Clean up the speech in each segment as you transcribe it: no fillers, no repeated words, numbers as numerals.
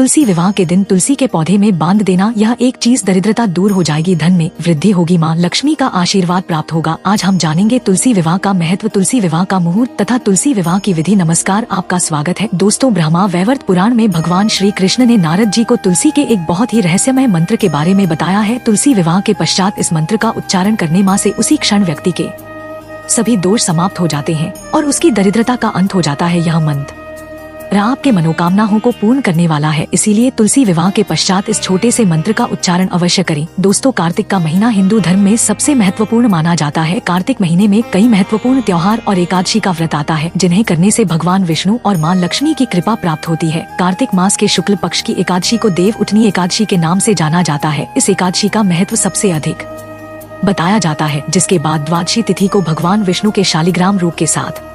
तुलसी विवाह के दिन तुलसी के पौधे में बांध देना, यह एक चीज दरिद्रता दूर हो जाएगी, धन में वृद्धि होगी, माँ लक्ष्मी का आशीर्वाद प्राप्त होगा। आज हम जानेंगे तुलसी विवाह का महत्व, तुलसी विवाह का मुहूर्त तथा तुलसी विवाह की विधि। नमस्कार, आपका स्वागत है दोस्तों। ब्रह्मा वैवर्त पुराण में भगवान श्री कृष्ण ने नारद जी को तुलसी के एक बहुत ही रहस्यमय मंत्र के बारे में बताया है। तुलसी विवाह के पश्चात इस मंत्र का उच्चारण करने माँ से उसी क्षण व्यक्ति के सभी दोष समाप्त हो जाते हैं और उसकी दरिद्रता का अंत हो जाता है। यह मंत्र आपके मनोकामनाओं को पूर्ण करने वाला है, इसीलिए तुलसी विवाह के पश्चात इस छोटे से मंत्र का उच्चारण अवश्य करें। दोस्तों, कार्तिक का महीना हिंदू धर्म में सबसे महत्वपूर्ण माना जाता है। कार्तिक महीने में कई महत्वपूर्ण त्योहार और एकादशी का व्रत आता है, जिन्हें करने से भगवान विष्णु और माँ लक्ष्मी की कृपा प्राप्त होती है। कार्तिक मास के शुक्ल पक्ष की एकादशी को देव उठनी एकादशी के नाम से जाना जाता है। इस एकादशी का महत्व सबसे अधिक बताया जाता है, जिसके बाद द्वादशी तिथि को भगवान विष्णु के शालिग्राम रूप के साथ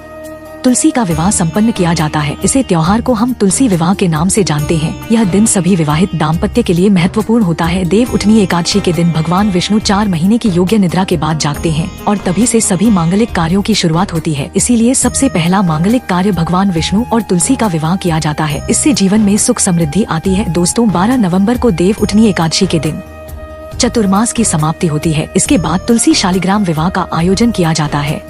तुलसी का विवाह संपन्न किया जाता है। इसे त्योहार को हम तुलसी विवाह के नाम से जानते हैं। यह दिन सभी विवाहित दाम्पत्य के लिए महत्वपूर्ण होता है। देव उठनी एकादशी के दिन भगवान विष्णु 4 महीने की योग्य निद्रा के बाद जागते हैं और तभी से सभी मांगलिक कार्यों की शुरुआत होती है। इसीलिए सबसे पहला मांगलिक कार्य भगवान विष्णु और तुलसी का विवाह किया जाता है। इससे जीवन में सुख समृद्धि आती है। दोस्तों, 12 नवम्बर को देव उठनी एकादशी के दिन चतुर्मास की समाप्ति होती है। इसके बाद तुलसी शालिग्राम विवाह का आयोजन किया जाता है।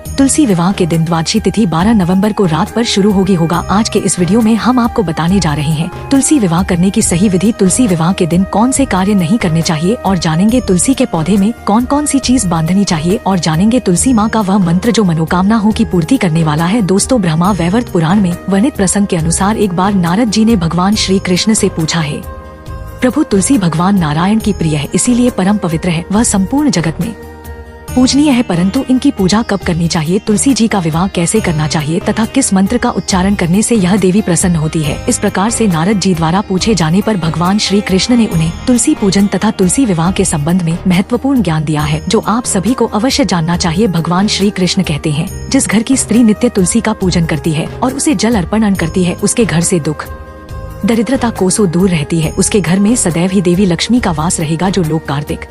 तुलसी विवाह के दिन द्वादशी तिथि 12 नवंबर को रात पर शुरू होगा। आज के इस वीडियो में हम आपको बताने जा रहे हैं तुलसी विवाह करने की सही विधि, तुलसी विवाह के दिन कौन से कार्य नहीं करने चाहिए और जानेंगे तुलसी के पौधे में कौन कौन सी चीज बांधनी चाहिए और जानेंगे तुलसी माँ का वह मंत्र जो मनोकामनाओं की पूर्ति करने वाला है। दोस्तों, ब्रह्मा वैवर्त पुराण में वर्णित प्रसंग के अनुसार एक बार नारद जी ने भगवान श्री कृष्ण से पूछा है, प्रभु तुलसी भगवान नारायण की प्रिय है, इसीलिए परम पवित्र है, वह संपूर्ण जगत में पूजनीय है, परंतु इनकी पूजा कब करनी चाहिए, तुलसी जी का विवाह कैसे करना चाहिए तथा किस मंत्र का उच्चारण करने से यह देवी प्रसन्न होती है। इस प्रकार से नारद जी द्वारा पूछे जाने पर भगवान श्री कृष्ण ने उन्हें तुलसी पूजन तथा तुलसी विवाह के संबंध में महत्वपूर्ण ज्ञान दिया है, जो आप सभी को अवश्य जानना चाहिए। भगवान श्री कृष्ण कहते हैं, जिस घर की स्त्री नित्य तुलसी का पूजन करती है और उसे जल अर्पण करती है, उसके घर से दुख दरिद्रता कोसों दूर रहती है। उसके घर में सदैव ही देवी लक्ष्मी का वास रहेगा। जो लोग कार्तिक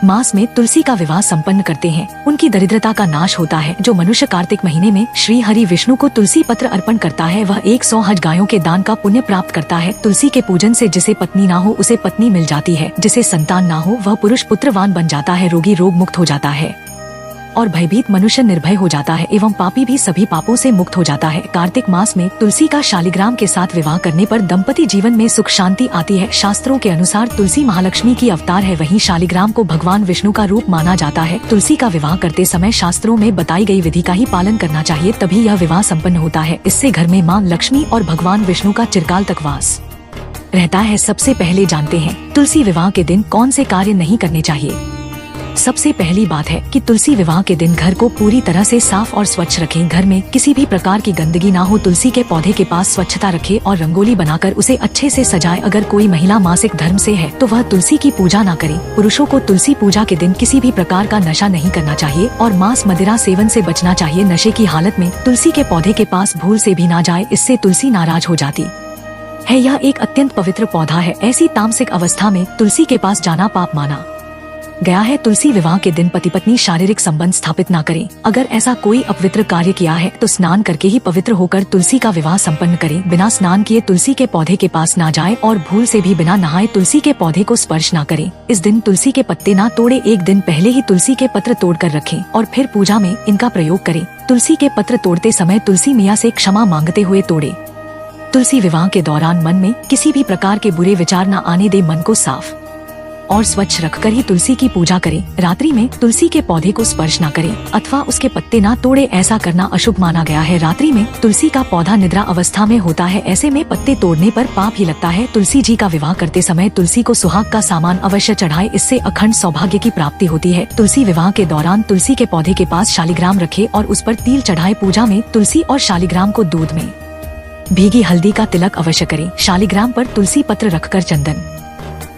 मास में तुलसी का विवाह संपन्न करते हैं, उनकी दरिद्रता का नाश होता है। जो मनुष्य कार्तिक महीने में श्री हरि विष्णु को तुलसी पत्र अर्पण करता है, वह 100 हज गायों के दान का पुण्य प्राप्त करता है। तुलसी के पूजन से जिसे पत्नी ना हो उसे पत्नी मिल जाती है, जिसे संतान ना हो वह पुरुष पुत्रवान बन जाता है, रोगी रोग मुक्त हो जाता है और भयभीत मनुष्य निर्भय हो जाता है एवं पापी भी सभी पापों से मुक्त हो जाता है। कार्तिक मास में तुलसी का शालिग्राम के साथ विवाह करने पर दंपति जीवन में सुख शांति आती है। शास्त्रों के अनुसार तुलसी महालक्ष्मी की अवतार है, वहीं शालिग्राम को भगवान विष्णु का रूप माना जाता है। तुलसी का विवाह करते समय शास्त्रों में बताई गई विधि का ही पालन करना चाहिए, तभी यह विवाह संपन्न होता है। इससे घर में माँ लक्ष्मी और भगवान विष्णु का चिरकाल तक वास रहता है। सबसे पहले जानते हैं तुलसी विवाह के दिन कौन से कार्य नहीं करने चाहिए। सबसे पहली बात है कि तुलसी विवाह के दिन घर को पूरी तरह से साफ और स्वच्छ रखें। घर में किसी भी प्रकार की गंदगी ना हो। तुलसी के पौधे के पास स्वच्छता रखें और रंगोली बनाकर उसे अच्छे से सजाएं। अगर कोई महिला मासिक धर्म से है तो वह तुलसी की पूजा ना करे। पुरुषों को तुलसी पूजा के दिन किसी भी प्रकार का नशा नहीं करना चाहिए और मांस मदिरा सेवन से बचना चाहिए। नशे की हालत में तुलसी के पौधे के पास भूल से भी ना जाए, इससे तुलसी नाराज हो जाती है। यह एक अत्यंत पवित्र पौधा है। ऐसी तामसिक अवस्था में तुलसी के पास जाना पाप माना गया है। तुलसी विवाह के दिन पति पत्नी शारीरिक संबंध स्थापित ना करें। अगर ऐसा कोई अपवित्र कार्य किया है तो स्नान करके ही पवित्र होकर तुलसी का विवाह संपन्न करें। बिना स्नान किए तुलसी के पौधे के पास ना जाएं और भूल से भी बिना नहाए तुलसी के पौधे को स्पर्श ना करें। इस दिन तुलसी के पत्ते ना तोड़े। एक दिन पहले ही तुलसी के पत्र तोड़ कर रखें और फिर पूजा में इनका प्रयोग करें। तुलसी के पत्र तोड़ते समय तुलसी मैया से क्षमा मांगते हुए तोड़े। तुलसी विवाह के दौरान मन में किसी भी प्रकार के बुरे विचार न आने दे। मन को साफ और स्वच्छ रखकर ही तुलसी की पूजा करें। रात्रि में तुलसी के पौधे को स्पर्श ना करें अथवा उसके पत्ते ना तोड़े, ऐसा करना अशुभ माना गया है। रात्रि में तुलसी का पौधा निद्रा अवस्था में होता है, ऐसे में पत्ते तोड़ने पर पाप ही लगता है। तुलसी जी का विवाह करते समय तुलसी को सुहाग का सामान अवश्य चढ़ाए, इससे अखंड सौभाग्य की प्राप्ति होती है। तुलसी विवाह के दौरान तुलसी के पौधे के पास शालिग्राम रखे और उस पर तिल चढ़ाए। पूजा में तुलसी और शालिग्राम को दूध में भीगी हल्दी का तिलक अवश्य करें। शालिग्राम पर तुलसी पत्र रखकर चंदन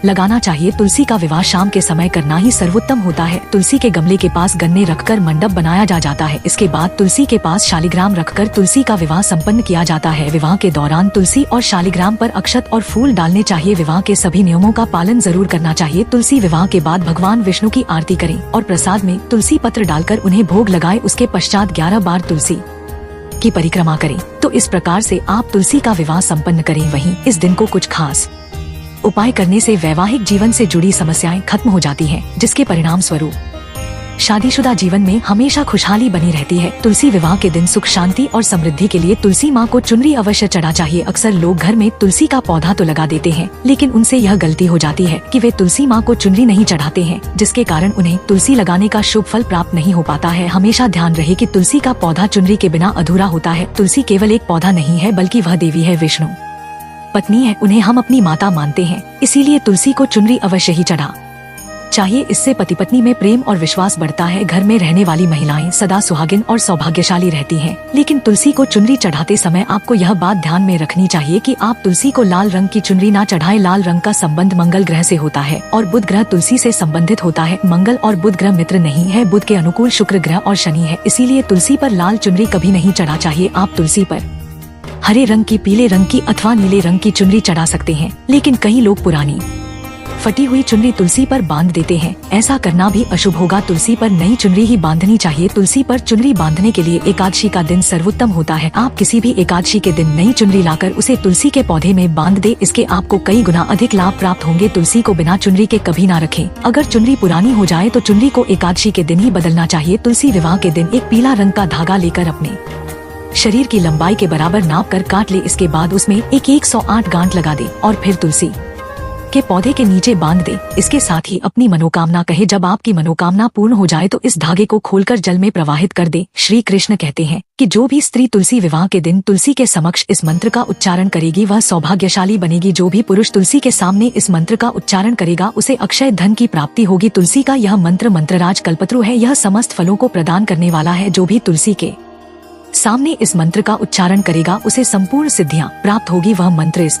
लगाना चाहिए। तुलसी का विवाह शाम के समय करना ही सर्वोत्तम होता है। तुलसी के गमले के पास गन्ने रखकर मंडप बनाया जाता है। इसके बाद तुलसी के पास शालिग्राम रखकर तुलसी का विवाह संपन्न किया जाता है। विवाह के दौरान तुलसी और शालिग्राम पर अक्षत और फूल डालने चाहिए। विवाह के सभी नियमों का पालन जरूर करना चाहिए। तुलसी विवाह के बाद भगवान विष्णु की आरती करें और प्रसाद में तुलसी पत्र डालकर उन्हें भोग लगाए। उसके पश्चात 11 बार तुलसी की परिक्रमा करें। तो इस प्रकार से आप तुलसी का विवाह संपन्न करें। वहीं इस दिन को कुछ खास उपाय करने से वैवाहिक जीवन से जुड़ी समस्याएं खत्म हो जाती हैं, जिसके परिणाम स्वरूप शादीशुदा जीवन में हमेशा खुशहाली बनी रहती है। तुलसी विवाह के दिन सुख शांति और समृद्धि के लिए तुलसी माँ को चुनरी अवश्य चढ़ा चाहिए। अक्सर लोग घर में तुलसी का पौधा तो लगा देते हैं, लेकिन उनसे यह गलती हो जाती है कि वे तुलसी माँ को चुनरी नहीं चढ़ाते हैं, जिसके कारण उन्हें तुलसी लगाने का शुभ फल प्राप्त नहीं हो पाता है। हमेशा ध्यान रहे कि तुलसी का पौधा चुनरी के बिना अधूरा होता है। तुलसी केवल एक पौधा नहीं है, बल्कि वह देवी है, विष्णु पत्नी है, उन्हें हम अपनी माता मानते हैं। इसीलिए तुलसी को चुनरी अवश्य ही चढ़ा चाहिए। इससे पति पत्नी में प्रेम और विश्वास बढ़ता है। घर में रहने वाली महिलाएं सदा सुहागिन और सौभाग्यशाली रहती हैं। लेकिन तुलसी को चुनरी चढ़ाते समय आपको यह बात ध्यान में रखनी चाहिए कि आप तुलसी को लाल रंग की चुनरी ना चढ़ाएं। लाल रंग का संबंध मंगल ग्रह से होता है और बुध ग्रह तुलसी से संबंधित होता है। मंगल और बुध ग्रह मित्र नहीं है, बुध के अनुकूल शुक्र ग्रह और शनि है। इसीलिए तुलसी पर लाल चुनरी कभी नहीं चढ़ा चाहिए। आप तुलसी पर हरे रंग की, पीले रंग की अथवा नीले रंग की चुनरी चढ़ा सकते हैं, लेकिन कई लोग पुरानी फटी हुई चुनरी तुलसी पर बांध देते हैं। ऐसा करना भी अशुभ होगा। तुलसी पर नई चुनरी ही बांधनी चाहिए। तुलसी पर चुनरी बांधने के लिए एकादशी का दिन सर्वोत्तम होता है। आप किसी भी एकादशी के दिन नई चुनरी लाकर उसे तुलसी के पौधे में बांध दे, इसके आपको कई गुना अधिक लाभ प्राप्त होंगे। तुलसी को बिना चुनरी के कभी ना रखें। अगर चुनरी पुरानी हो जाए तो चुनरी को एकादशी के दिन ही बदलना चाहिए। तुलसी विवाह के दिन एक पीला रंग का धागा लेकर अपने शरीर की लंबाई के बराबर नाप कर काट ले। इसके बाद उसमें एक 108 गांठ लगा दे और फिर तुलसी के पौधे के नीचे बांध दे। इसके साथ ही अपनी मनोकामना कहे। जब आपकी मनोकामना पूर्ण हो जाए तो इस धागे को खोलकर जल में प्रवाहित कर दे। श्री कृष्ण कहते हैं कि जो भी स्त्री तुलसी विवाह के दिन तुलसी के समक्ष इस मंत्र का उच्चारण करेगी वह सौभाग्यशाली बनेगी। जो भी पुरुष तुलसी के सामने इस मंत्र का उच्चारण करेगा उसे अक्षय धन की प्राप्ति होगी। तुलसी का यह मंत्र मंत्रराज कल्पत्रु है। यह समस्त फलों को प्रदान करने वाला है। जो भी तुलसी के सामने इस मंत्र का उच्चारण करेगा उसे संपूर्ण सिद्धियां प्राप्त होगी। वह मंत्र इस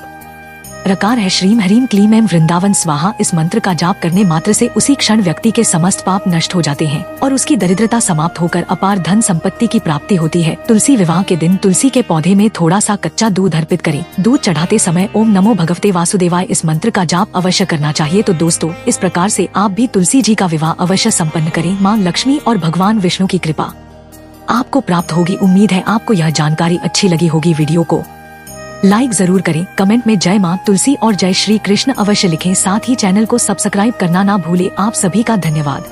प्रकार है, श्रीम ह्रीम क्लीम एम वृंदावन स्वाहा। इस मंत्र का जाप करने मात्र से उसी क्षण व्यक्ति के समस्त पाप नष्ट हो जाते हैं और उसकी दरिद्रता समाप्त होकर अपार धन संपत्ति की प्राप्ति होती है। तुलसी विवाह के दिन तुलसी के पौधे में थोड़ा सा कच्चा दूध अर्पित करें। दूध चढ़ाते समय ओम नमो भगवते वासुदेवाय इस मंत्र का जाप अवश्य करना चाहिए। तो दोस्तों, इस प्रकार से आप भी तुलसी जी का विवाह अवश्य संपन्न करें। माँ लक्ष्मी और भगवान विष्णु की कृपा आपको प्राप्त होगी। उम्मीद है आपको यह जानकारी अच्छी लगी होगी। वीडियो को लाइक जरूर करें। कमेंट में जय मां तुलसी और जय श्री कृष्ण अवश्य लिखें। साथ ही चैनल को सब्सक्राइब करना ना भूलें। आप सभी का धन्यवाद।